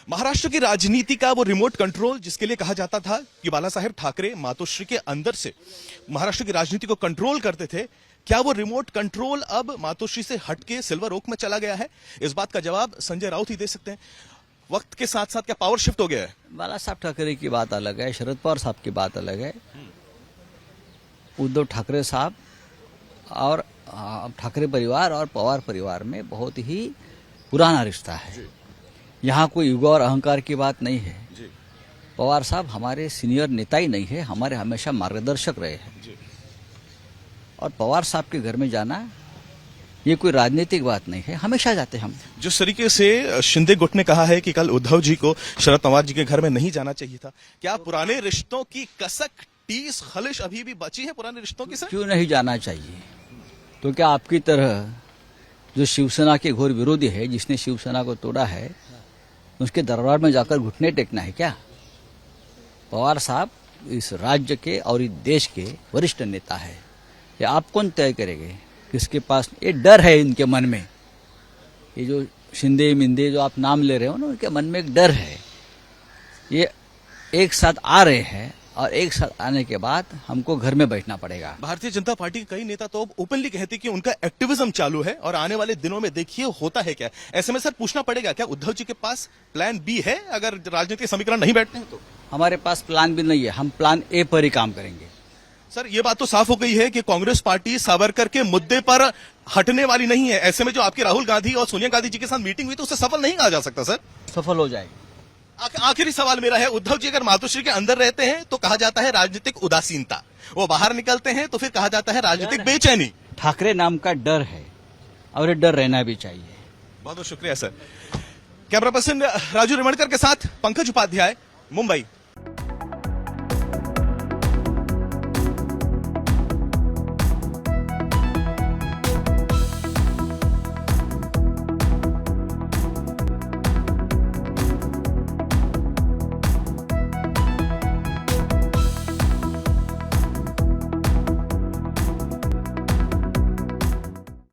महाराष्ट्र की राजनीति का वो रिमोट कंट्रोल जिसके लिए कहा जाता था कि बाला साहेब ठाकरे मातोश्री के अंदर से महाराष्ट्र की राजनीति को कंट्रोल करते थे, क्या वो रिमोट कंट्रोल अब मातोश्री से हटके सिल्वर ओक में चला गया है? इस बात का जवाब संजय राउत ही दे सकते हैं। वक्त के साथ साथ क्या पावर शिफ्ट हो गया है? बाला साहब ठाकरे की बात अलग है, शरद पवार साहब की बात अलग है। उद्धव ठाकरे साहब और ठाकरे परिवार और पवार परिवार में बहुत ही पुराना रिश्ता है। यहाँ कोई युग और अहंकार की बात नहीं है। पवार साहब हमारे सीनियर नेता ही नहीं है, हमारे हमेशा मार्गदर्शक रहे हैं। और पवार साहब के घर में जाना ये कोई राजनीतिक बात नहीं है, हमेशा जाते हम। जिस तरीके से शिंदे गुट ने कहा है कि कल उद्धव जी को शरद पवार जी के घर में नहीं जाना चाहिए था, क्या पुराने रिश्तों की कसक, टीस, खलिश अभी भी बची है पुराने रिश्तों की? क्यों नहीं जाना चाहिए? तो क्या आपकी तरह जो शिवसेना के घोर विरोधी है, जिसने शिवसेना को तोड़ा है, उसके दरबार में जाकर घुटने टेकना है क्या? पवार साहब इस राज्य के और इस देश के वरिष्ठ नेता है। ये आप कौन तय करेंगे किसके पास? ये डर है इनके मन में। ये जो शिंदे मिंदे जो आप नाम ले रहे हो ना, उनके मन में एक डर है। ये एक साथ आ रहे हैं और एक साथ आने के बाद हमको घर में बैठना पड़ेगा। भारतीय जनता पार्टी के कई नेता तो अब ओपनली कहते कि उनका एक्टिविज्म चालू है और आने वाले दिनों में देखिए होता है क्या। ऐसे में सर पूछना पड़ेगा, क्या उद्धव जी के पास प्लान बी है अगर राजनीतिक समीकरण नहीं बैठते हैं तो? हमारे पास प्लान बी नहीं है, हम प्लान ए पर ही काम करेंगे। सर ये बात तो साफ हो गई है कि कांग्रेस पार्टी सावरकर के मुद्दे पर हटने वाली नहीं है। ऐसे में जो आपकी राहुल गांधी और सोनिया गांधी जी के साथ मीटिंग हुई तो उसे सफल नहीं कहा जा सकता सर। सफल हो जाएगी। आखिरी सवाल मेरा है, उद्धव जी अगर मातोश्री के अंदर रहते हैं तो कहा जाता है राजनीतिक उदासीनता, वो बाहर निकलते हैं तो फिर कहा जाता है राजनीतिक बेचैनी। ठाकरे नाम का डर है और ये डर रहना भी चाहिए। बहुत बहुत शुक्रिया सर। कैमरा पर्सन राजू रिमणकर के साथ पंकज उपाध्याय, मुंबई।